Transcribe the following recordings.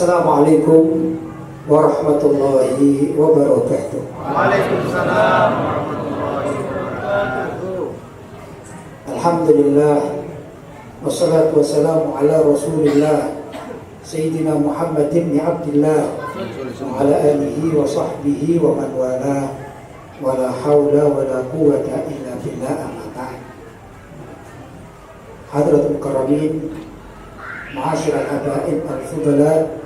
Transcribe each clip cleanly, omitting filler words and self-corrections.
Assalamualaikum warahmatullahi wabarakatuh. Waalaikumsalam warahmatullahi wabarakatuh. Alhamdulillah wassalatu wassalamu ala Rasulillah Sayyidina Muhammad ibn Abdillah wa ala alihi wa sahbihi wa man wala wa la hawla wa la quwwata illa billah amma ba'd. Hadratul Karamin, Ma'asyiral Habaib al-Fudala,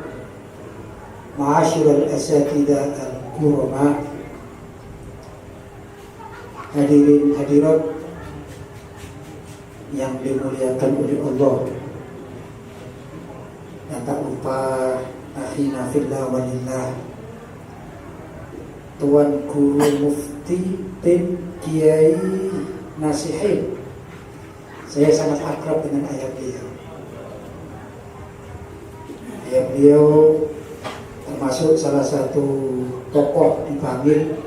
Ma'asyiral Asatidah al-Kurama, hadirin hadirat yang dimuliakan oleh Allah, dan tak lupa akhina fillah walillah, Tuan Guru Mufti bin Kiai Nasihin. Saya sangat akrab dengan ayah beliau. Ayah beliau termasuk salah satu tokoh di Bangil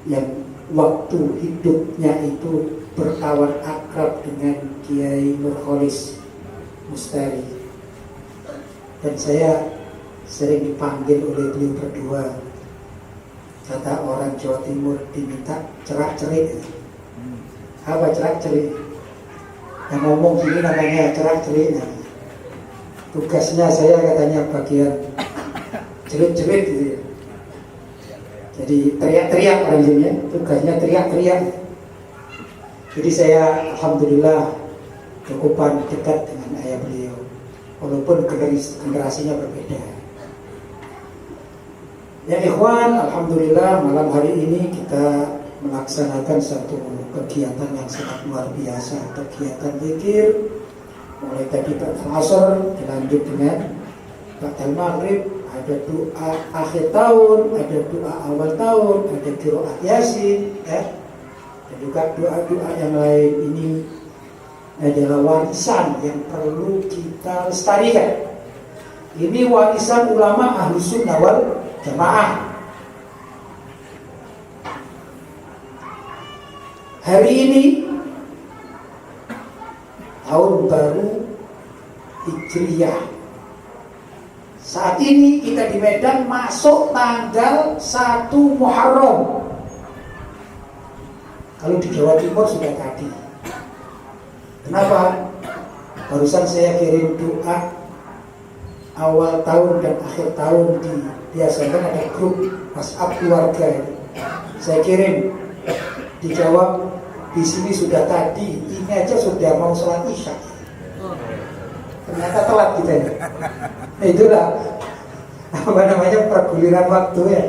yang waktu hidupnya itu berkawan akrab dengan Kiai Nurholis Mustari, dan saya sering dipanggil oleh beliau berdua. Kata orang Jawa Timur, diminta cerak-cerik. Apa cerak-cerik? Yang ngomong gini namanya cerak-cerik. Tugasnya saya katanya bagian cerit-cerit gitu ya. Jadi teriak-teriak orangnya, tugasnya teriak-teriak. Jadi saya alhamdulillah cukupan dekat dengan ayah beliau, walaupun generasinya berbeda. Ya ikhwan, alhamdulillah malam hari ini kita melaksanakan satu kegiatan yang sangat luar biasa, kegiatan zikir. Mulai tadi ba'da asar, dilanjut dengan ba'da maghrib, ada doa akhir tahun, ada doa awal tahun, ada qiraat yasin, dan juga doa-doa yang lain. Ini adalah warisan yang perlu kita lestarikan. Ini warisan ulama Ahlus Sunnah wal Jamaah. Hari ini tahun baru Hijriyah. Saat ini kita di Medan masuk tanggal 1 Muharram. Kalau di Jawa Timur sudah tadi. Kenapa? Barusan saya kirim doa awal tahun dan akhir tahun biasanya ada grup WhatsApp keluarga. Saya kirim, dijawab di sini sudah tadi, ini aja sudah mau sholat isya. Ternyata telat kita ini. Nah, itulah apa namanya perguliran waktu ya.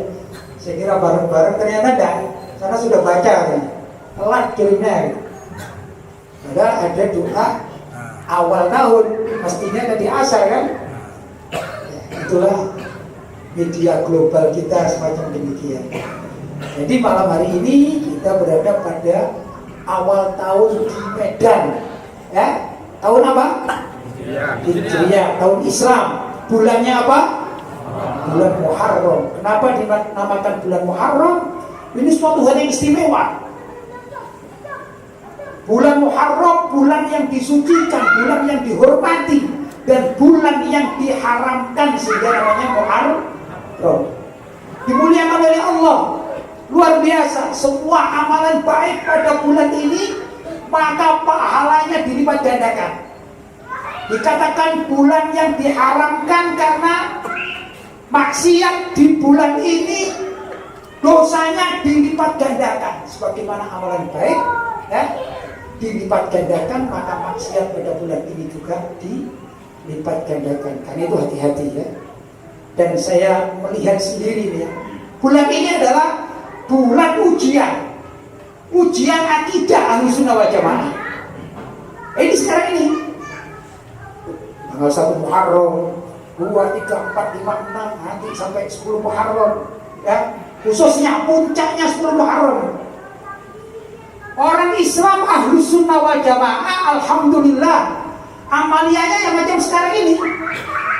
Saya kira bareng-bareng, ternyata enggak, karena sudah baca kan. Telat kirimnya. Padahal ada doa awal tahun, pastinya tadi asar kan. Ya, itulah media global kita semacam demikian. Jadi malam hari ini kita berada pada awal tahun di Medan, ya. Tahun apa? Hijriyah, tahun Islam. Bulannya apa? Bulan Muharram. Kenapa dinamakan bulan Muharram? Ini suatu hal yang istimewa. Bulan Muharram, bulan yang disucikan, bulan yang dihormati, dan bulan yang diharamkan, sehingga namanya Muharram. Dimuliakan oleh Allah. Luar biasa, semua amalan baik pada bulan ini maka pahalanya dilipat gandakan. Dikatakan bulan yang diharamkan karena maksiat di bulan ini dosanya dilipat gandakan. Sebagaimana amalan baik ya, dilipat gandakan, maka maksiat pada bulan ini juga dilipat gandakan. Karena itu hati-hati ya. Dan saya melihat sendiri nih ya, bulan ini adalah bulan ujian akidah Ahlus Sunnah wal Jamaah. Ini sekarang ini tanggal 1 Muharram, 2, 3, 4, 5, 6 nanti sampai 10 Muharram ya, khususnya puncaknya 10 Muharram. Orang Islam Ahlus Sunnah wal Jamaah alhamdulillah amaliyahnya yang macam sekarang ini.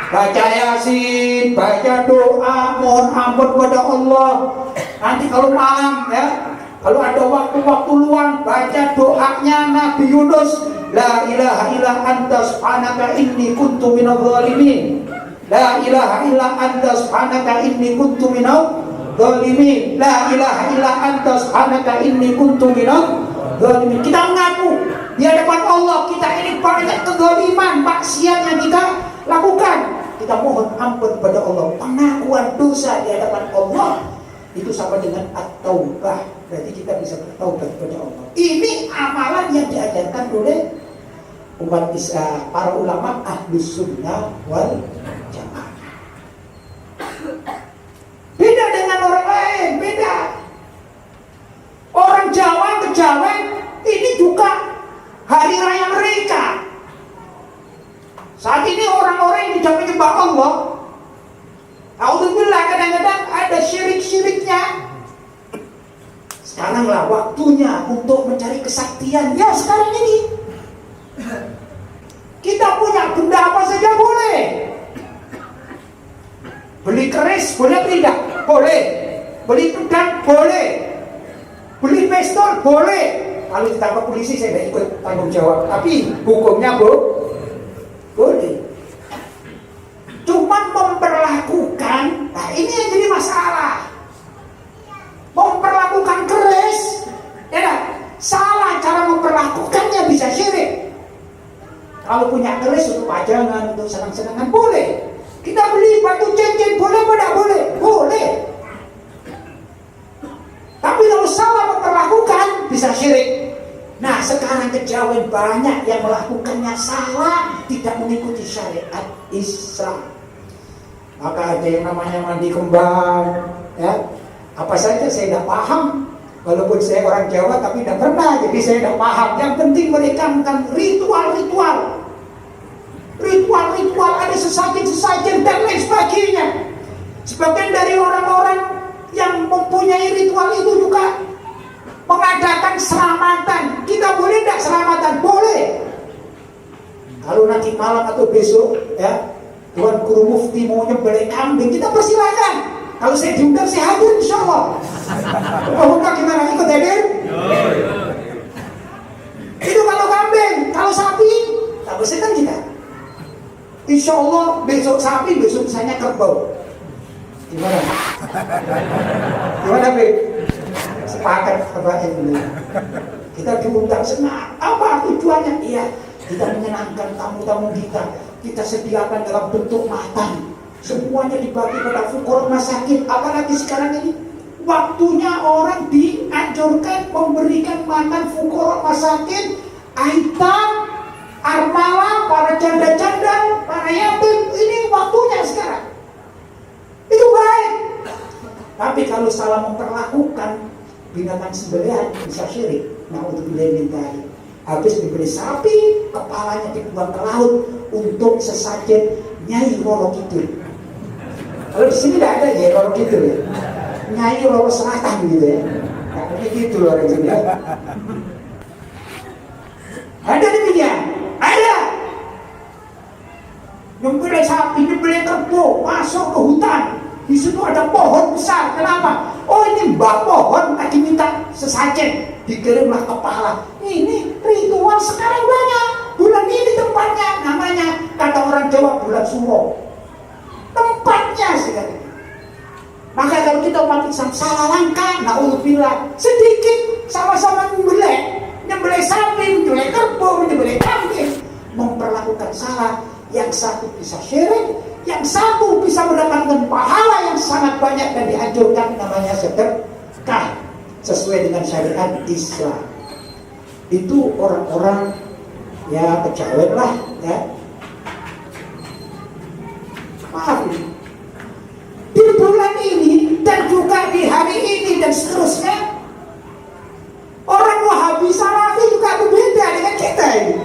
Baca Yasin, baca doa, mohon ampun kepada Allah. Nanti kalau malam ya, kalau ada waktu-waktu luang, baca doanya Nabi Yunus, la ilaha illa anta subhanaka inni kuntu minadh dhalimin. La ilaha illa anta subhanaka inni kuntu minadh dhalimin. La ilaha illa anta subhanaka inni kuntu minadh dhalimin. Kita mengaku di hadapan Allah kita ini banyak kezaliman, maksiat yang kita lakukan. Kita mohon ampun kepada Allah. Pengakuan dosa di hadapan Allah itu sama dengan at-taubah. Berarti kita bisa bertaubat kepada Allah. Ini amalan yang diajarkan oleh umat para ulama Ahlus Sunnah wal Jamaah. Beda dengan orang lain, beda. Orang Jawa kejawen ini juga hari raya mereka. Saat ini orang-orang yang tidak menyembah Allah, alhamdulillah kadang-kadang ada syirik-syiriknya. Sekaranglah waktunya untuk mencari kesaktian. Ya sekarang ini kita punya benda apa saja boleh. Beli keris boleh tidak? Boleh. Beli pedang boleh. Beli pistol boleh. Kalau ditangkap polisi saya tidak ikut tanggung jawab. Tapi hukumnya boleh. Cuman memperlakukan, nah ini yang jadi masalah. Memperlakukan keris, ya kan? Salah cara memperlakukannya bisa syirik. Kalau punya keris untuk pajangan, untuk senang-senangan boleh. Kita beli batu cincin boleh apa tidak boleh? Boleh. Tapi kalau salah memperlakukan bisa syirik. Nah sekarang kejawen banyak yang melakukannya salah, tidak mengikuti syariat Islam. Maka ada yang namanya mandi kembang, ya. Apa saja saya tidak paham. Walaupun saya orang Jawa tapi tidak pernah, jadi saya tidak paham. Yang penting mereka melakukan ritual-ritual. Ritual-ritual, ada sesajen-sesajen dan lain sebagainya. Sebagian dari orang-orang yang mempunyai ritual itu juga mengadakan selamatan. Kita boleh tidak selamatan? Boleh. Kalau nanti malam atau besok, ya, Tuan Guru Mufti mau nyembelih kambing, kita persilakan. Kalau saya diundang, saya hadir insya Allah. Bukan gimana, ikut hadir? Itu kalau kambing. Kalau sapi, tak bersihkan kita. Insya Allah besok sapi, besok misalnya kerbau. Gimana? Gimana, Beb? Sepakat apa ini? Kita diundang senang. Apa tujuannya? Iya, kita menyenangkan tamu-tamu kita. Kita sediakan dalam bentuk makan. Semuanya dibagi pada fuqara masakin. Apalagi sekarang ini waktunya orang dianjurkan memberikan makan fuqara masakin, aitam, armala, para janda-janda, para yatim. Ini waktunya sekarang. Itu baik. Tapi kalau salah memperlakukan binatang sembelihan bisa syirik. Na'udzubillah min dzalik. Habis dibeli sapi, kepalanya dibuang ke laut untuk sesajen Nyai Roro Kidul. Kalau di sini tidak ada ya Roro Kidul ya. Nyai Roro Selatan gitu ya. Nah, gitu orang sini. Ada demikian? Ada. Nyembelih sapi, nyembelih kerbau, masuk ke hutan. Di situ ada pohon besar. Kenapa? Oh ini mbak pohon tadi minta sesajen, dikirimlah kepala. Ini ritual sekarang banyak. Bulan ini tempatnya namanya, kata orang Jawa, bulan Suro. Tempatnya sekali. Maka kalau kita umat Islam salah langkah, na'udzubillah, sedikit sama-sama nyembelih sapi, nyembelih kerbau, nyembelih kambing, memperlakukan salah. Yang satu bisa syirik, yang satu bisa mendapatkan pahala yang sangat banyak dan dianjurkan, namanya sedekah sesuai dengan syariat Islam. Itu orang-orang ya kejawen lah ya. Maaf, di bulan ini dan juga di hari ini dan seterusnya, orang Wahabi Salafi juga berbeda dengan kita ini.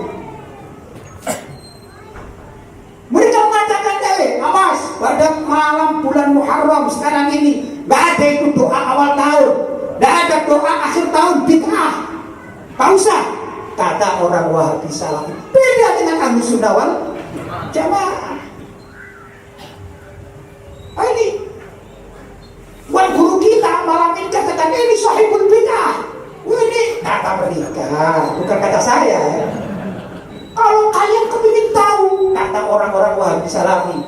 Mereka mengatakan, awas, pada malam bulan Muharram sekarang ini gak ada itu doa awal tahun, gak ada doa akhir tahun, bid'ah, gak usah. Kata orang Wahabi Salafi, beda dengan Ahlus Sunnah wal Jamaah. Ini Tuan Guru kita malam ini katakan ini sahibul bid'ah. Ini kata mereka, bukan kata saya ya. Kalau kalian kepingin tahu, kata orang-orang Wahabi Salafi,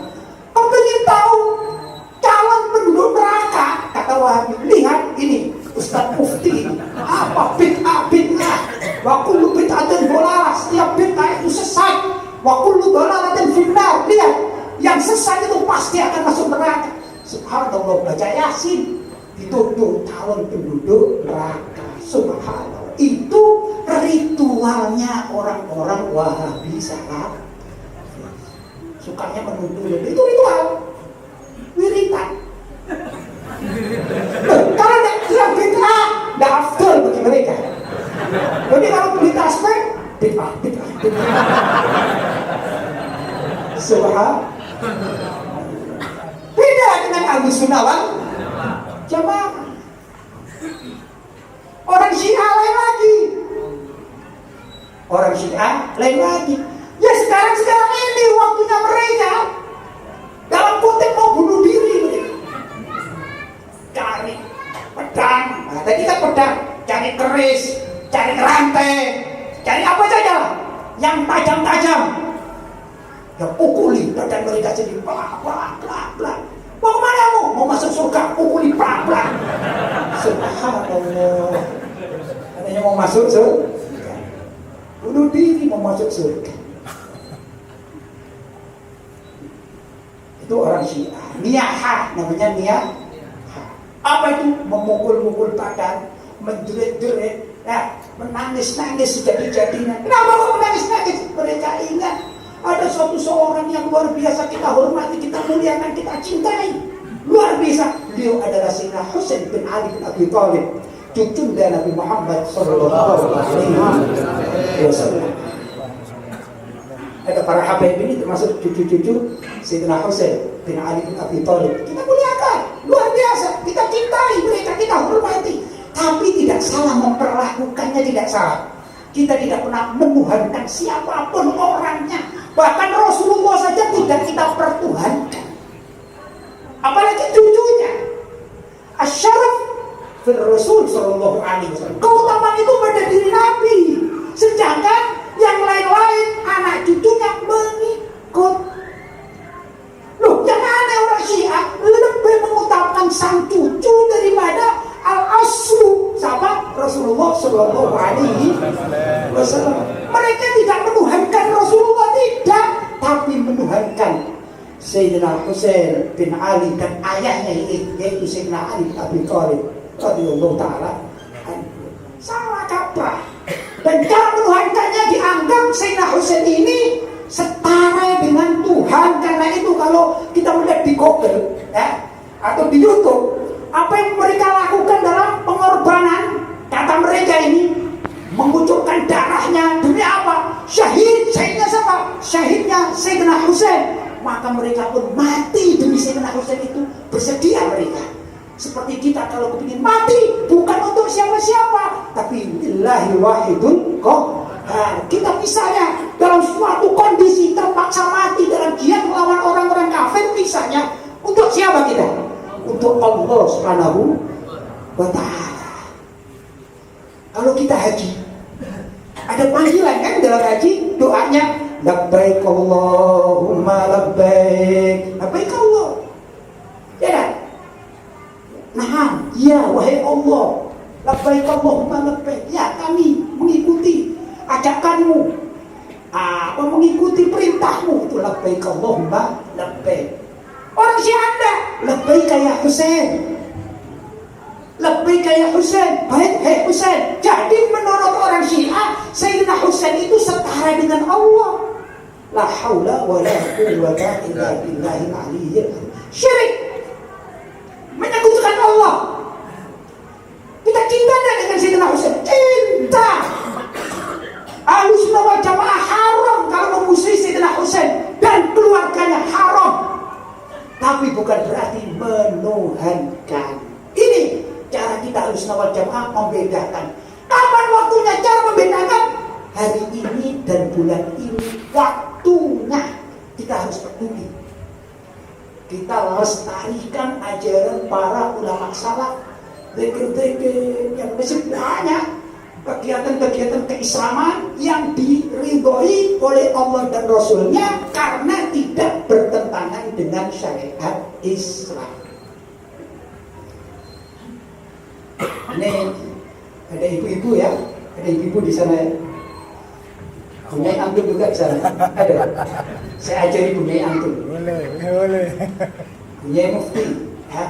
Wahabi. Lihat ini Ustaz Mufti ini. Apa bid'ah? Wa kullu bid'atin dhalalah. Setiap bid'ah itu sesat. Wa kullu dhalalatin finnar. Lihat, yang sesat itu pasti akan masuk neraka. Subhanallah, baca Yasin dituduh calon penduduk neraka. Subhanallah. Itu ritualnya orang-orang Wahabi Salaf. Sukanya menuduh. Itu ritual. Wiritan. Kalau tidak bid'ah, tidak afdol bagi mereka. Jadi kalau beli tasbih, bid'ah. Subhanallah. Beda dengan Ahlus Sunnah wal Jamaah. Orang Syiah lain lagi. Ya sekarang ini waktunya mereka dalam konteks mau bunuh diri mereka. Cari pedang, nah, tadi kan pedang, cari keris, cari rantai, cari apa saja yang tajam-tajam. Ya pukuli badan mereka jadi bla. Mau kemana kamu? Mau masuk surga? Pukuli bla. Subhanallah. Katanya mau masuk surga. Bunuh diri mau masuk surga. Itu orang Syiah. Niyaha namanya niyaha. Apa itu? Memukul-mukul badan, menjerit-jerit, ya, menangis-nangis sejadi-jadinya. Kenapa kok menangis-nangis? Mereka ingat ada suatu seorang yang luar biasa kita hormati, kita muliakan, kita cintai. Luar biasa. Beliau adalah Sayyidina Husain bin Ali bin Abi Thalib, cucu dari Nabi Muhammad sallallahu alaihi wasallam. Ada para habaib ini termasuk cucu-cucu Sayyidina Husain bin Ali bin Abi Thalib. Kita muliakan, luar biasa. Kita cintai mereka, kita hormati. Tapi tidak salah memperlakukannya, tidak salah. Kita tidak pernah menuhankan siapapun orangnya. Bahkan Rasulullah saja tidak kita pertuhankan. Apalagi cucunya. Asyaraf fil Rasul sallallahu alaihi wasallam. Keutamaan itu pada diri Nabi. Sedangkan yang lain-lain anak cucunya mengikut. Loh, yang aneh orang Syiah lebih mengutamakan sang cucu daripada al-aslu sahabat Rasulullah sallallahu alaihi wasallam. Mereka tidak menuhankan Rasulullah, tidak, tapi menuhankan Sayyidina Husain bin Ali dan ayahnya yaitu Sayyidina Ali bin Abi Thalib radhiyallahu taala. Salah kaprah. Dan cara menuhankannya dianggap Sayyidina Husain ini setara dengan Tuhan. Karena itu kalau kita melihat di Google ya, atau di YouTube, apa yang mereka lakukan dalam pengorbanan, kata mereka ini mengucurkan darahnya demi apa? Syahidnya siapa? Syahidnya Sayyidina Husain. Maka mereka pun mati demi Sayyidina Husain itu, bersedia mereka. Seperti kita kalau kepingin mati bukan untuk siapa-siapa, tapi lillahi wahidun qahhar. Kita misalnya dalam suatu kondisi terpaksa mati dalam jihad melawan orang-orang kafir, misalnya untuk siapa kita? Untuk Allah Subhanahu wa ta'ala. Kalau kita haji, ada panggilan kan dalam haji, doanya labbaik Allahumma labbaik. Labbaik Allah. Ya kan? Nah, ya wahai Allah, labbaik Allahumma labbaik. Ya, kami mengikuti ajakanmu, mengikuti perintahmu. Itu labbaik Allahumma labbaik. Orang Syiah Anda, labbaik ya Husain, labbaik ya Husain. Baik, hei Husain. Jadi menurut orang Syiah, Sayyidina Husain itu setara dengan Allah. La haula wa la quwwata illa billahil aliyyil azim. Syirik, menyekutukan Allah. Kita cinta dengan Sayyidina Husain, cinta. Ahlus Sunnah wal Jamaah haram kalau memusuhi Sayyidina Husain dan keluarganya, haram. Tapi bukan berarti menuhankan. Ini cara kita Ahlus Sunnah wal Jamaah membedakan. Kapan waktunya cara membedakan? Hari ini dan bulan ini waktunya. Kita harus peduli. Kita lestarikan ajaran para ulama salaf. Zikir-zikir yang masih banyak kegiatan-kegiatan keislaman yang diridhoi oleh Allah dan Rasulnya karena tidak bertentangan dengan syariat Islam. Ini ada ibu-ibu ya, ada ibu-ibu di sana ya. Punya antum juga di sana. Ada. Saya ajari punya antum. Boleh. Punya mufti. Ya.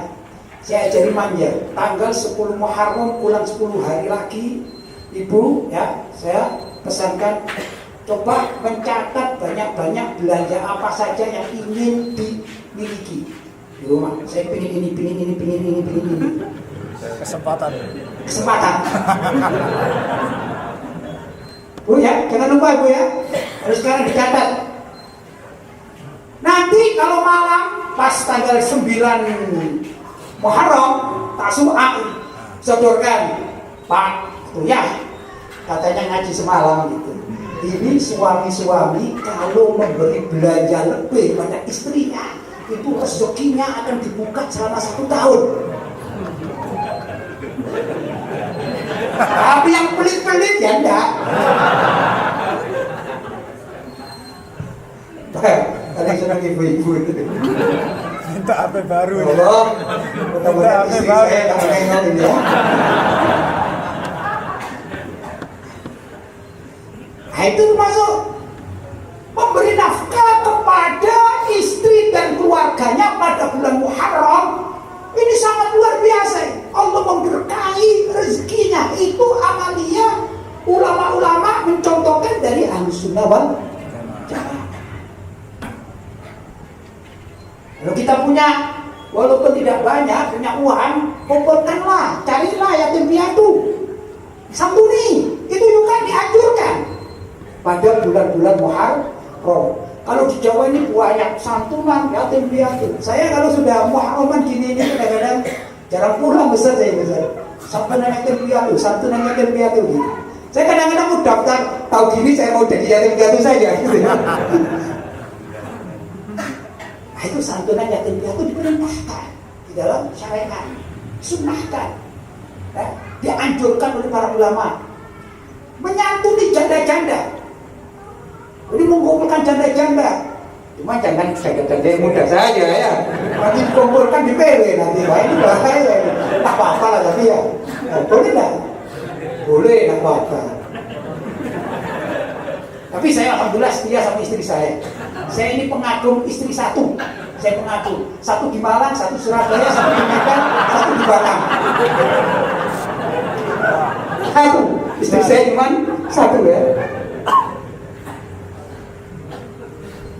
Saya ajari manja. Tanggal 10 Muharram pulang 10 hari lagi, ibu ya, saya pesankan coba mencatat banyak-banyak belanja apa saja yang ingin dimiliki di rumah. Saya pingin ini. Kesempatan. Bu ya, jangan lupa Bu ya. Harus sekarang dicatat. Nanti kalau malam pas tanggal 9 Muharram, Tasu'a, sodorkan Pak ya, katanya ngaji semalam gitu. Ini suami-suami kalau memberi belanja lebih pada istrinya, itu rezekinya akan dibuka selama 1 tahun. Tapi yang pelit-pelit ya enggak. Kalian senang ibu-ibu itu. Minta HP baru. Allah, mudah-mudahan istri saya tak nengok ini ya. Nah itu termasuk memberi nafkah kepada istri dan keluarganya pada bulan Muharram. Ini sangat luar biasa. Allah memberkahi rezekinya. Itu amalia ulama-ulama mencontohkan dari Ahlussunnah wal Jamaah. Kalau kita punya, walaupun tidak banyak, punya uang, kumpulkanlah, carilah yatim piatu, santuni. Itu juga dianjurkan pada bulan-bulan Muharram. Kalau di Jawa ini banyak santunan yatim piatu. Saya kalau sudah Muharraman gini ini kadang-kadang jarang pulang besar saya besar. Santunan yatim piatu gitu. Saya kadang-kadang mau daftar, tahu gini saya mau jadi yatim piatu saja gitu. Nah, itu santunan yatim piatu diperintahkan di dalam syariat, sunnahkan, ya, dianjurkan oleh para ulama. Menyantuni janda-janda. Jadi mengumpulkan janda-janda. Cuma jangan janda-janda yang muda saja ya. Nanti dikumpulkan di PW nanti. Wah ini bahaya. Tak apa-apa lah tapi ya. Nah, boleh tak? Boleh, tak apa-apa. Tapi saya alhamdulillah setia sama istri saya. Saya ini pengagum istri satu. Saya pengagum. Satu di Malang, satu Surabaya, satu di Medan, satu di Batam. Satu. Istri saya cuma satu ya.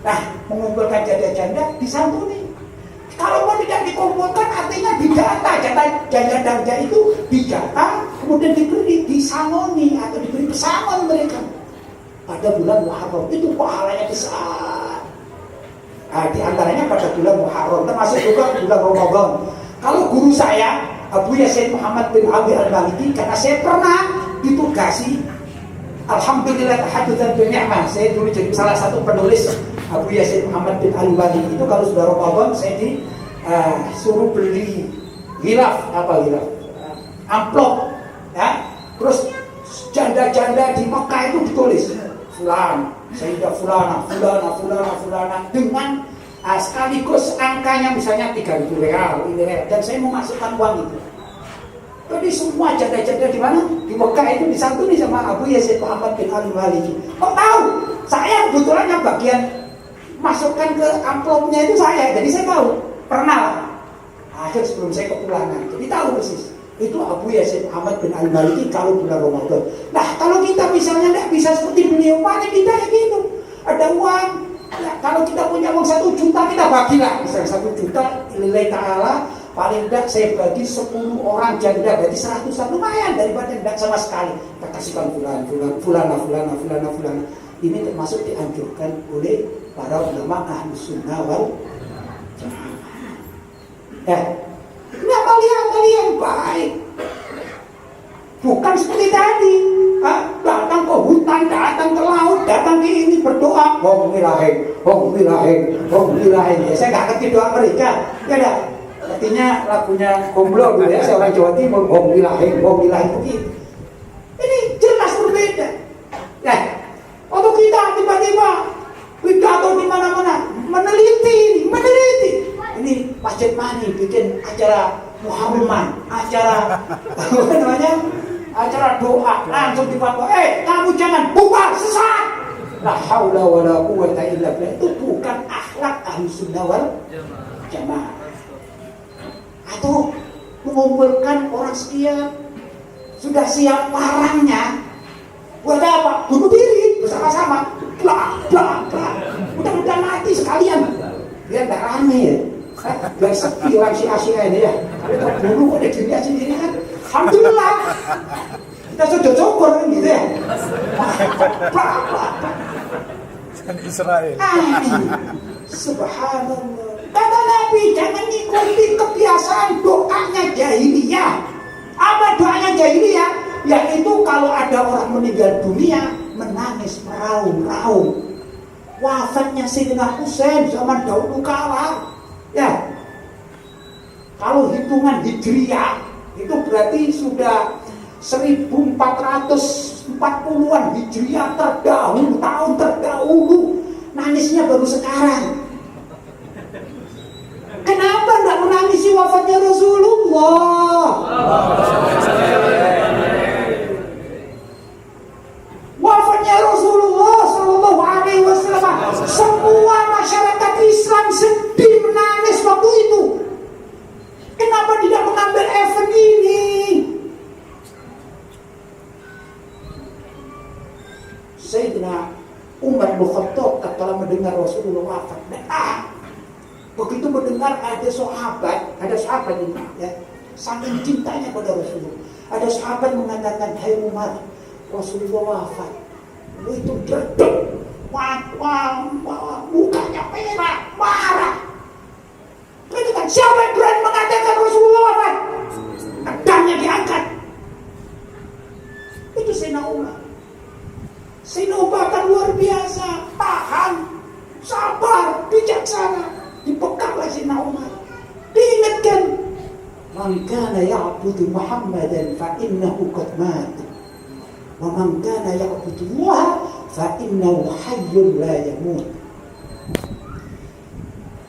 Nah, mengumpulkan janda-janda disantuni. Kalau mau tidak dikumpulkan artinya didata, janda-janda itu didata, kemudian diberi disangoni atau diberi pesangon mereka. Pada bulan Muharram itu pahalanya besar. Nah, di antaranya pada bulan Muharram, termasuk juga bulan Ramadan. Kalau guru saya, Abu Yasin Muhammad bin Abi Al-Maliki, karena saya pernah ditugasi, alhamdulillah tahaddutsan bi ni'mah. Saya dulu jadi salah satu penulis Abu Yasin Muhammad bin Al-Maliki itu kalau sudah Ramadan saya disuruh beli hilaf, amplop, ya. Terus janda-janda di Mekah itu ditulis fulan, Sayyidah fulana dengan sekaligus angkanya misalnya 3.000 real, dan saya memasukkan uang itu. Jadi semua janda-janda di mana? Di Mekah itu disantuni sama Abu Yasin Muhammad bin Al-Maliki. Kok tahu? Saya kebetulan yang bagian masukkan ke amplopnya itu saya, jadi saya tahu, pernah akhir sebelum saya kepulangan, jadi tahu persis. Itu Abu Yasin Muhammad bin Al-Maliki kalau bulan Ramadan. Nah, kalau kita misalnya tidak bisa seperti beliau, paling kita ya gitu. Ada uang, ya, kalau kita punya uang 1 juta, kita bagilah. Misalnya 1 juta, lillahi ta'ala, paling tidak saya bagi 10 orang janda, berarti 100-an, lumayan daripada tidak sama sekali. Kita kasihkan fulana. Ini termasuk dianjurkan oleh para ulama Ahlussunnah wal Jamaah. Ini amalia yang baik. Bukan seperti tadi, datang ke hutan, datang ke laut, datang ke ini berdoa, Hong Wilahin. Ya, saya nggak ngerti doa mereka. Ya dah. Artinya lagunya Gomblo dulu ya, seorang Jawa Timur, Hong Wilahin begitu. Ini jelas berbeda. Nah, untuk kita tiba-tiba pidato di mana-mana, meneliti. Ini Masjid Mani bikin acara Muharraman, acara apa namanya, acara doa langsung dipapok, kamu jangan bubar, sesat. La haula wala quwwata illa billah. Itu bukan akhlak Ahlussunnah wal Jamaah. Atau mengumpulkan orang sekian, sudah siap parangnya, buat apa? Bunuh diri bersama-sama, bla bla bla. Udah mati sekalian, biar nggak rame ya, biar sepi orang Syiah ini ya. Kalau terbunuh ada dirinya sendiri kan, alhamdulillah. Kita sudah syukur kan gitu ya. Bla bla bla. Israel. Subhanallah. Kata Nabi, jangan ikuti kebiasaan doanya jahiliyah. Apa doanya jahiliyah? Yaitu kalau ada orang meninggal dunia, menangis meraung-raung. Wafatnya Sayyidina Husain zaman dahulu kala. Ya. Kalau hitungan Hijriah, itu berarti sudah 1440-an Hijriah terdahulu, tahun terdahulu. Nangisnya baru sekarang. Kenapa enggak menangisi wafatnya Rasulullah? Wafatnya Rasulullah Sallallahu Alaihi Wasallam, semua masyarakat Islam sedih menangis waktu itu. Kenapa tidak mengambil event ini? Sayyidina Umar bin Khattab ketika mendengar Rasulullah wafat, begitu mendengar ada sahabat ini ya, saking cintanya pada Rasulullah. Ada sahabat mengatakan, "Hai Umar, Rasulullah wafat." Itu dredeg, mukanya merah, marah. Mereka, siapa yang berani mengatakan Rasulullah wafat? Pedangnya diangkat. Itu Sayyidina Umar. Sayyidina Umar kan luar biasa, tahan, sabar, bijaksana. Dipeganglah Sayyidina Umar. Diingatkan, "Man kana ya'budu Muhammadan fa innahu qad mat. Wa man kana ya'budu Allah fa innahu hayyun la yamut."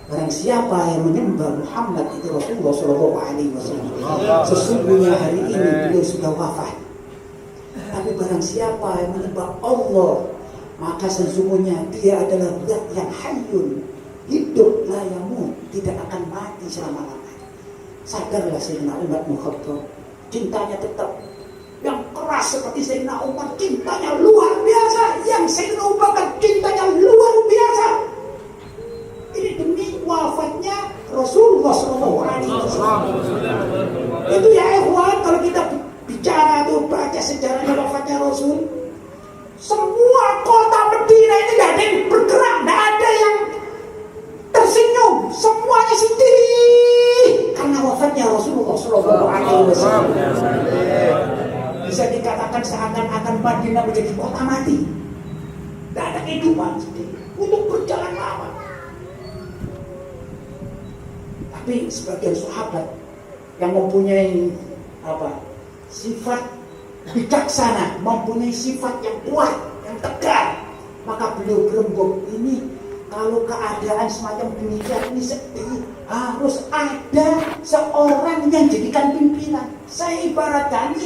Barang siapa yang menyembah Muhammad itu Rasulullah Shallallahu Alaihi Wasallam, sesungguhnya hari ini beliau sudah wafat. Tapi barang siapa yang menyembah Allah, maka sesungguhnya dia adalah zat yang hayyun, hidup la yamut, tidak akan mati selama-lamanya. Sadarlah Sayyidina Umar bin Khattab, cintanya tetap yang keras seperti Sayyidina Umar, cintanya luar biasa. Yang Sayyidina Umar kan cintanya luar biasa. Ini demi wafatnya Rasulullah SAW. Itu ya ikhwan, kalau kita bicara tuh, baca sejarahnya wafatnya Rasul, semua kota Medina ini tidak ada yang bergerak, tidak ada yang tersenyum, semuanya sedih karena wafatnya Rasulullah SAW. Bisa dikatakan seakan-akan Madinah menjadi kota mati, tidak ada kehidupan sedih untuk berjalan lama. Tapi sebagian sahabat yang mempunyai sifat bijaksana, mempunyai sifat yang kuat, yang tegar, maka beliau berembuk, ini kalau keadaan semacam demikian ini sedih, harus ada seorang yang jadikan pimpinan. Saya ibaratkan,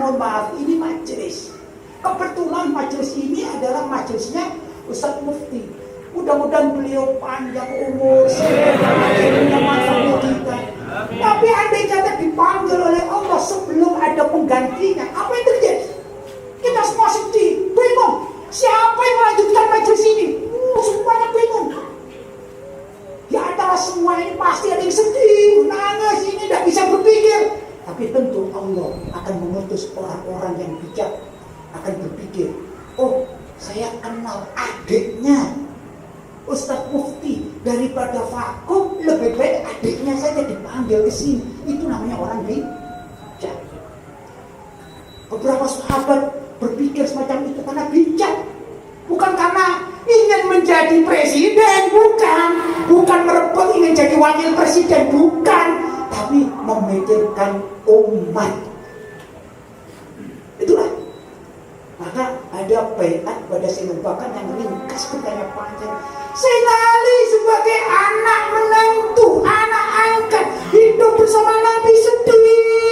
mohon maaf, ini majelis. Kebetulan majelis ini adalah majelisnya Ustadz Mufti. Mudah-mudahan beliau panjang umur, punya manfaat kita. Tapi andai kata dipanggil oleh Allah sebelum ada penggantinya, apa yang terjadi? Kita semua sedih, bingung. Siapa yang melanjutkan majelis ini? Semuanya bingung. Di antara semua ini pasti ada yang sedih, nangis, ini tidak bisa berpikir. Tapi tentu Allah akan mengutus orang-orang yang bijak, akan berpikir, oh saya kenal adiknya Ustadz Mufti, daripada vakum lebih baik adiknya saja dipanggil ke sini. Itu namanya orang bijak. Beberapa sahabat berpikir semacam itu karena bijak, bukan karena ingin menjadi presiden, bukan merebut ingin jadi wakil presiden, bukan, tapi memikirkan umat. Itulah. Maka ada baiat pada Sayyidina Abu Bakar yang ringkas bertanya panjang. Sayyidina Ali sebagai anak menantu, anak angkat, hidup bersama Nabi sedih.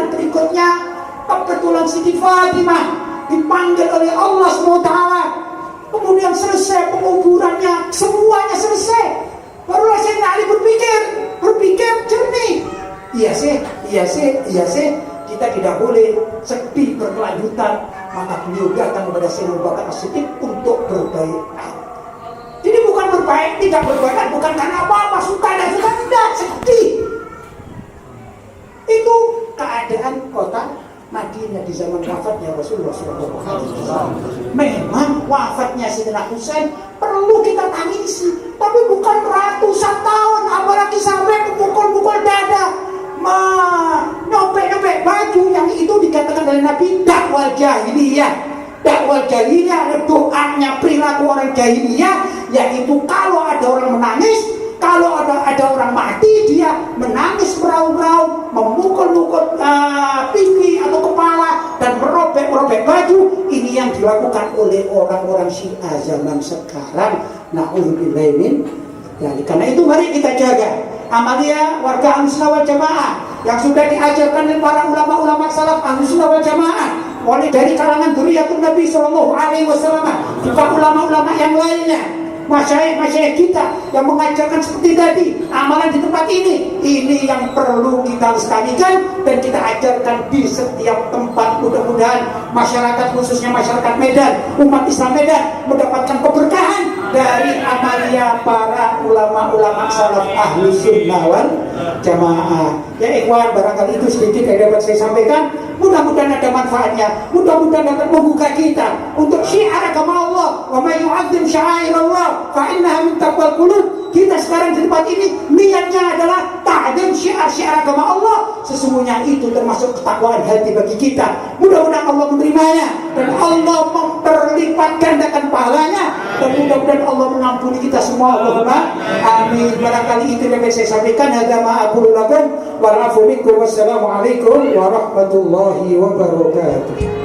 bulan berikutnya kebetulan Siti Fatimah dipanggil oleh Allah SWT. Kemudian selesai penguburannya, semuanya selesai. Barulah Sayyidina Ali berpikir jernih. Iya sih, kita tidak boleh sedih berkelanjutan. Maka beliau datang kepada Sayyidina Abu Bakar As-Siddiq untuk berbaiat. Jadi bukan berbaik, tidak berbaiat bukan karena apa-apa, suka dan suka, tidak, sedih. Itu keadaan kota Madinah di zaman wafatnya Rasulullah SAW. Memang wafatnya Sayyidina Husain perlu kita tangisi, tapi bukan ratusan tahun, apalagi sampai pukul-pukul dada, nyobek-nyobek baju yang itu dikatakan oleh Nabi dakwah jahiliyah. Dakwah jahiliyah ada doanya perilaku orang jahiliyah, yaitu kalau ada orang menangis, kalau ada orang mati, dia menangis meraung-raung, memukul-mukul pipi atau kepala dan merobek-robek baju. Ini yang dilakukan oleh orang-orang Syiah zaman sekarang. Na'udzubillahi min dzalik. Karena itu mari kita jaga amalia warga Ahlussunnah wal Jamaah yang sudah diajarkan oleh para ulama-ulama salaf Ahlussunnah wal Jamaah, mulai dari kalangan dzurriyyatun Nabi sallallahu alaihi wasallam, juga ulama-ulama yang lainnya, masyayikh kita yang mengajarkan seperti tadi, amalan di tempat ini yang perlu kita lestarikan dan kita ajarkan di setiap tempat. Mudah-mudahan masyarakat, khususnya masyarakat Medan, umat Islam Medan, mendapatkan keberkahan dari amalia para ulama-ulama salaf Ahlussunnah wal Jamaah. Ya ikhwan, barangkali itu sedikit yang dapat saya sampaikan. Mudah-mudahan ada manfaatnya, mudah-mudahan dapat membuka kita untuk syiar agama Allah. Wa may yu'azzim sya'airallah fa innaha min taqwal qulub. Kita sekarang di tempat ini niatnya adalah ta'zim syiar-syiar agama Allah. Sesungguhnya itu termasuk ketakwaan hati bagi kita. Mudah-mudahan Allah menerimanya dan Allah memperlipat gandakan pahalanya, dan mudah-mudahan Allah mengampuni kita semua. Allahumma amin. Barangkali itu yang saya sampaikan. Hadza ma aqulu lakum wa afu minkum. Wassalamualaikum warahmatullahi wabarakatuh.